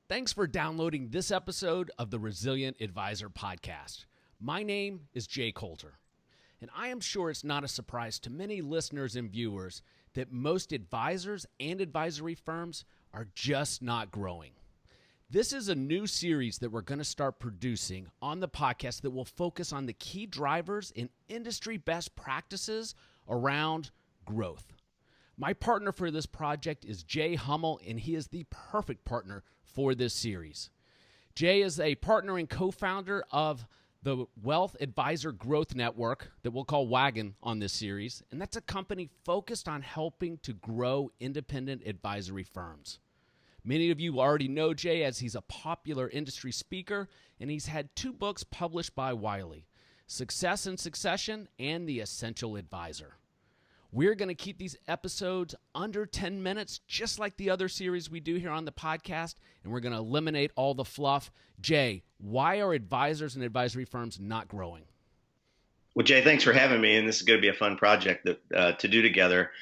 Thanks for downloading this episode of the Resilient Advisor Podcast. My name is Jay Coulter, and I am sure it's not a surprise to many listeners and viewers that most advisors and advisory firms are just not growing. This is a new series that we're going to start producing on the podcast that will focus on the key drivers in industry best practices around growth. My partner for this project is Jay Hummel, and he is the perfect partner for this series. Jay is a partner and co-founder of the Wealth Advisor Growth Network that we'll call WAGN on this series, and that's a company focused on helping to grow independent advisory firms. Many of you already know Jay as he's a popular industry speaker, and he's had 2 books published by Wiley, Success in Succession and The Essential Advisor. We're going to keep these episodes under 10 minutes, just like the other series we do here on the podcast, and we're going to eliminate all the fluff. Jay, why are advisors and advisory firms not growing? Well, Jay, thanks for having me, and this is going to be a fun project to do together.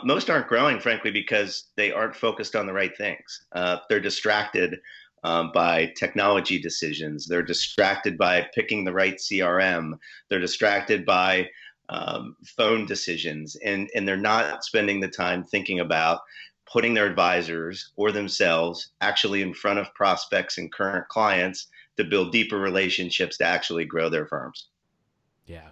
Most aren't growing, frankly, because they aren't focused on the right things. They're distracted by technology decisions. They're distracted by picking the right CRM. They're distracted by phone decisions, and they're not spending the time thinking about putting their advisors or themselves actually in front of prospects and current clients to build deeper relationships to actually grow their firms. Yeah.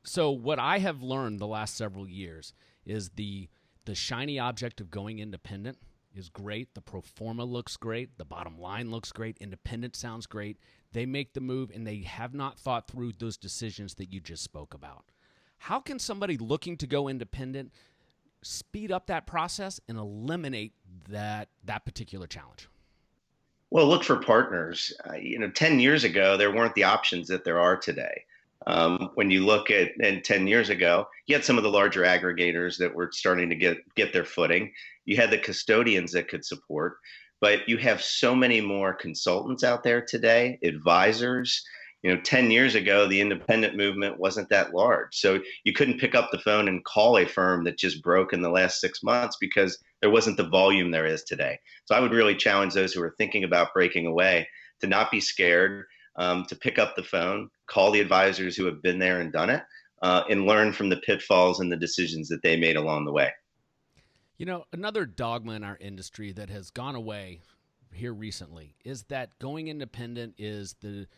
So what I have learned the last several years is the shiny object of going independent is great. The pro forma looks great. The bottom line looks great. Independent sounds great. They make the move, and they have not thought through those decisions that you just spoke about. How can somebody looking to go independent speed up that process and eliminate that particular challenge? Well, look for partners. 10 years ago, there weren't the options that there are today. When you look at, and 10 years ago, you had some of the larger aggregators that were starting to get their footing. You had the custodians that could support, but you have so many more consultants out there today, advisors. 10 years ago, the independent movement wasn't that large. So you couldn't pick up the phone and call a firm that just broke in the last 6 months because there wasn't the volume there is today. So I would really challenge those who are thinking about breaking away to not be scared, to pick up the phone, call the advisors who have been there and done it, and learn from the pitfalls and the decisions that they made along the way. Another dogma in our industry that has gone away here recently is that going independent is the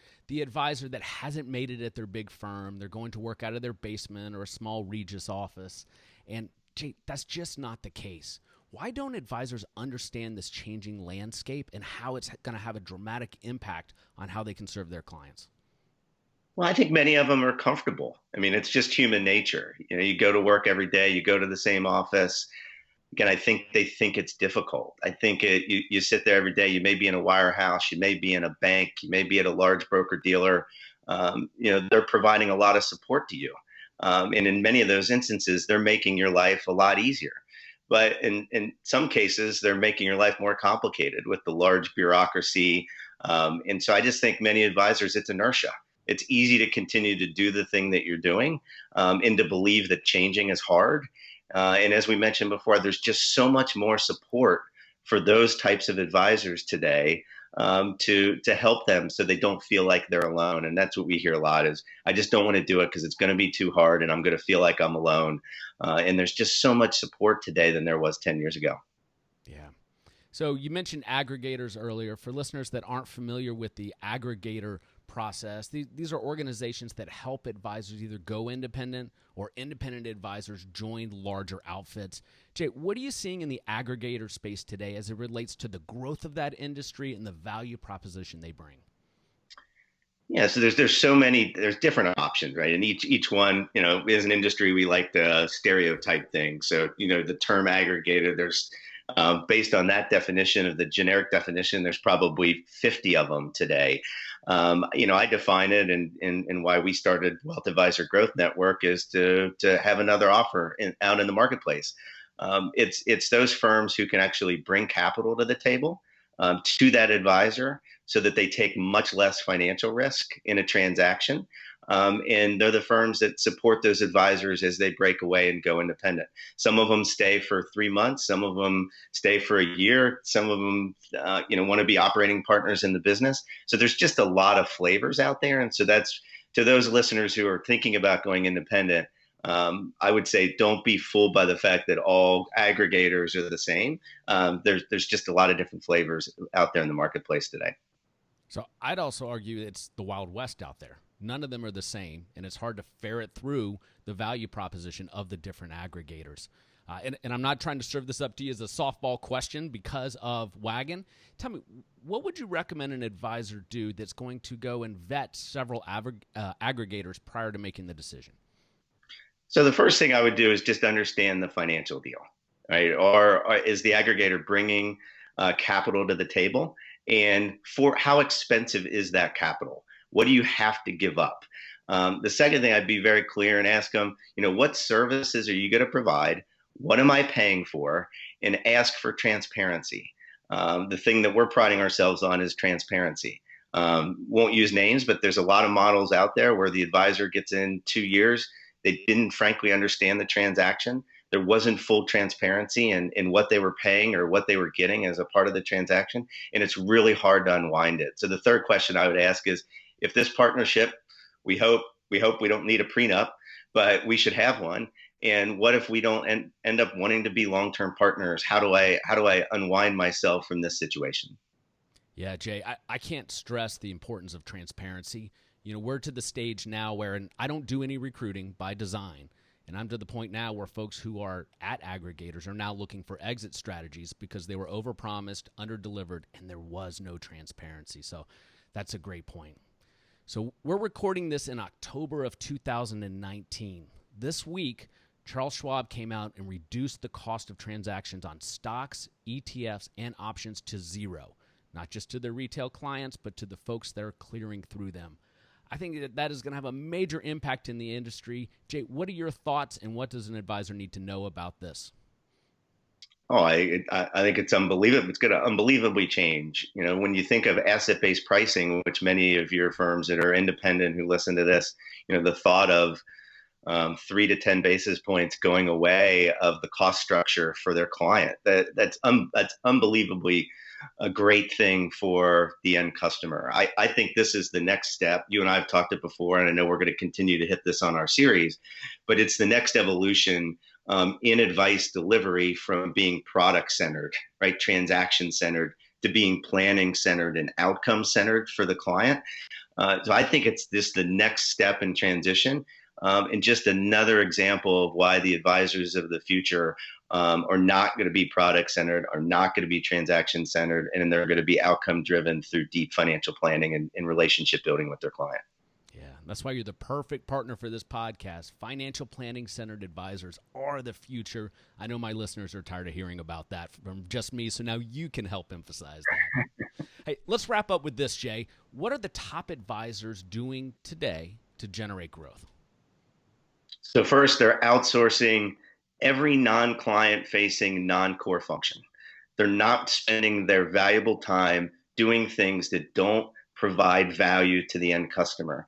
advisor that hasn't made it at their big firm. They're going to work out of their basement or a small Regis office. And Jay, that's just not the case. Why don't advisors understand this changing landscape and how it's going to have a dramatic impact on how they can serve their clients? Well, I think many of them are comfortable. It's just human nature. You go to work every day, you go to the same office. Again, I think they think it's difficult. I think you sit there every day. You may be in a wirehouse, you may be in a bank, you may be at a large broker dealer. They're providing a lot of support to you. And in many of those instances, they're making your life a lot easier. But in some cases, they're making your life more complicated with the large bureaucracy. And so I just think many advisors, it's inertia. It's easy to continue to do the thing that you're doing and to believe that changing is hard. And as we mentioned before, there's just so much more support for those types of advisors today to help them so they don't feel like they're alone. And that's what we hear a lot is, I just don't want to do it because it's going to be too hard and I'm going to feel like I'm alone. And there's just so much support today than there was 10 years ago. Yeah. So you mentioned aggregators earlier. For listeners that aren't familiar with the aggregator process, these are organizations that help advisors either go independent or independent advisors join larger outfits. Jay, what are you seeing in the aggregator space today as it relates to the growth of that industry and the value proposition they bring? Yeah, so there's different options, right? And each one, as an industry, we like to stereotype things. So, the term aggregator, there's based on that definition of the generic definition, there's probably 50 of them today. I define it, and why we started Wealth Advisor Growth Network is to have another offer out in the marketplace. It's those firms who can actually bring capital to the table to that advisor so that they take much less financial risk in a transaction. And they're the firms that support those advisors as they break away and go independent. Some of them stay for 3 months. Some of them stay for a year. Some of them, want to be operating partners in the business. So there's just a lot of flavors out there. And so that's to those listeners who are thinking about going independent. I would say don't be fooled by the fact that all aggregators are the same. There's just a lot of different flavors out there in the marketplace today. So I'd also argue it's the Wild West out there. None of them are the same, and it's hard to ferret through the value proposition of the different aggregators. And I'm not trying to serve this up to you as a softball question because of WAGN. Tell me, what would you recommend an advisor do that's going to go and vet several aggregators prior to making the decision? So the first thing I would do is just understand the financial deal, right? Or is the aggregator bringing capital to the table? And for how expensive is that capital? What do you have to give up? The second thing, I'd be very clear and ask them, what services are you going to provide? What am I paying for? And ask for transparency. The thing that we're priding ourselves on is transparency. Won't use names, but there's a lot of models out there where the advisor gets in 2 years. They didn't frankly understand the transaction. There wasn't full transparency in what they were paying or what they were getting as a part of the transaction. And it's really hard to unwind it. So the third question I would ask is, if this partnership, we hope we don't need a prenup, but we should have one. And what if we don't end up wanting to be long-term partners? How do I unwind myself from this situation? Yeah, Jay, I can't stress the importance of transparency. We're to the stage now where I don't do any recruiting by design. And I'm to the point now where folks who are at aggregators are now looking for exit strategies because they were overpromised, underdelivered, and there was no transparency. So that's a great point. So we're recording this in October of 2019. This week, Charles Schwab came out and reduced the cost of transactions on stocks, ETFs, and options to zero, not just to their retail clients, but to the folks that are clearing through them. I think that is going to have a major impact in the industry. Jay, what are your thoughts, and what does an advisor need to know about this? Oh, I think it's unbelievable. It's going to unbelievably change. When you think of asset-based pricing, which many of your firms that are independent who listen to this, the thought of 3 to 10 basis points going away of the cost structure for their client, that's unbelievably a great thing for the end customer. I think this is the next step. You and I have talked it before, and I know we're going to continue to hit this on our series, but it's the next evolution in advice delivery from being product centered, right, transaction centered, to being planning centered and outcome centered for the client. So I think it's the next step in transition, and just another example of why the advisors of the future are not going to be product centered, are not going to be transaction centered, and they're going to be outcome driven through deep financial planning and relationship building with their client. Yeah, that's why you're the perfect partner for this podcast. Financial planning centered advisors are the future. I know my listeners are tired of hearing about that from just me, so now you can help emphasize that. Hey, let's wrap up with this, Jay. What are the top advisors doing today to generate growth? So first, they're outsourcing every non-client facing non-core function. They're not spending their valuable time doing things that don't provide value to the end customer.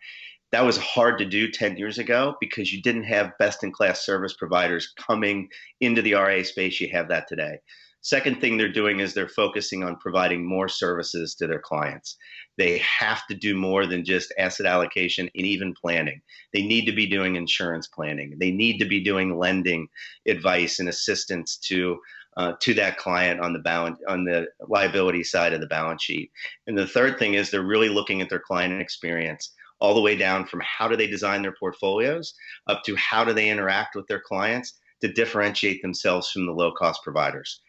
That was hard to do 10 years ago because you didn't have best-in-class service providers coming into the RA space. You have that today. Second thing they're doing is they're focusing on providing more services to their clients. They have to do more than just asset allocation and even planning. They need to be doing insurance planning. They need to be doing lending advice and assistance to that client on the liability side of the balance sheet. And the third thing is they're really looking at their client experience, all the way down from how do they design their portfolios up to how do they interact with their clients to differentiate themselves from the low-cost providers.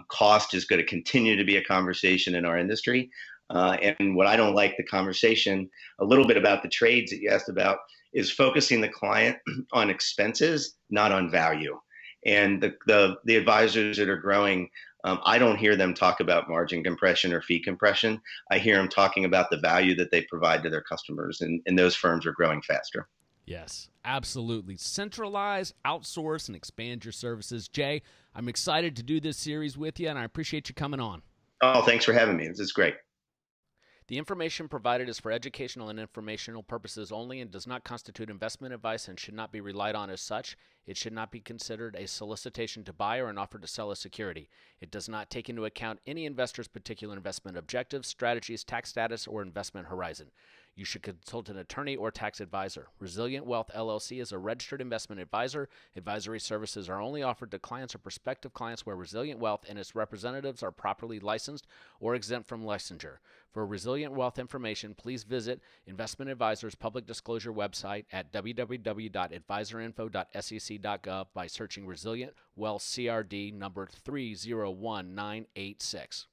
Cost is going to continue to be a conversation in our industry. And what I don't like the conversation a little bit about the trades that you asked about is focusing the client on expenses, not on value. And the advisors that are growing, I don't hear them talk about margin compression or fee compression. I hear them talking about the value that they provide to their customers, and those firms are growing faster. Yes, absolutely. Centralize, outsource, and expand your services. Jay, I'm excited to do this series with you, and I appreciate you coming on. Oh, thanks for having me. This is great. The information provided is for educational and informational purposes only and does not constitute investment advice and should not be relied on as such. It should not be considered a solicitation to buy or an offer to sell a security. It does not take into account any investor's particular investment objectives, strategies, tax status, or investment horizon. You should consult an attorney or tax advisor. Resilient Wealth LLC is a registered investment advisor. Advisory services are only offered to clients or prospective clients where Resilient Wealth and its representatives are properly licensed or exempt from licensure. For Resilient Wealth information, please visit Investment Advisor's public disclosure website at www.advisorinfo.sec.gov by searching Resilient Wealth CRD number 301986.